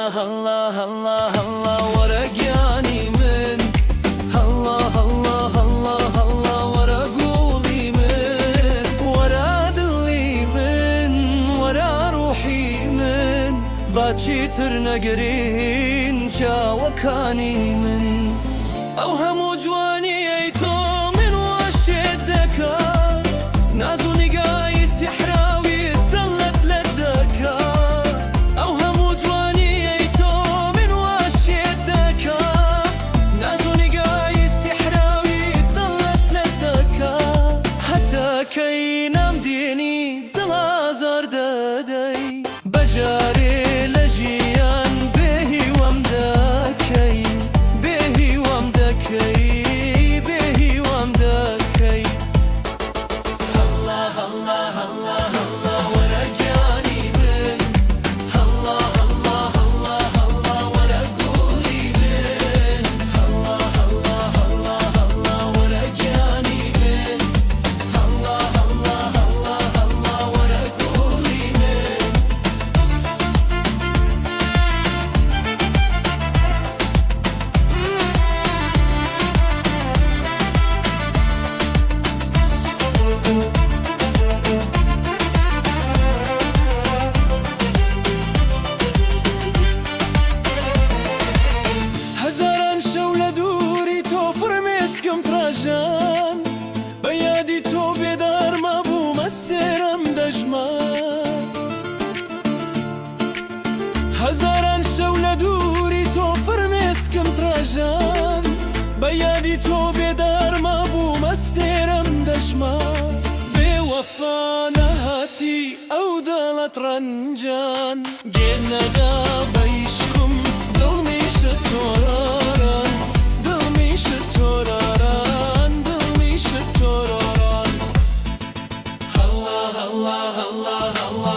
الله الله الله الله ورقاني من الله الله الله الله ورا قولي من ورا دلي من ورا روحي من باتشي ترنقرين شاوكاني من أوهم جواني أيتو من وشدك نازوني قايس يحراوي ضلت لدك أوهم جواني أيتو من وشدك نازوني قايس يحراوي ضلت لدك حتى كي نمديني دلازر دادي بجاري لجيان بهي ومدكي بهي ومدكي بهي ومدكي الله الله الله الله ورقاني من الله الله الله الله ورقولي من الله الله الله الله ورقاني من الله الله الله الله ورقولي من هزاران شولة دوري تو فرمسكم تراجان بيادي تو بدار ما بو مسترم دجمان هزاران شولة دوري تو فرمسكم تراجان بيادي تو بدار ما بو مسترم دجمان بوفا نهاتي أو دالت رنجان جينا غابة يشكم دلمي شتوراران دلمي شتوراران دلمي شتوراران الله الله الله الله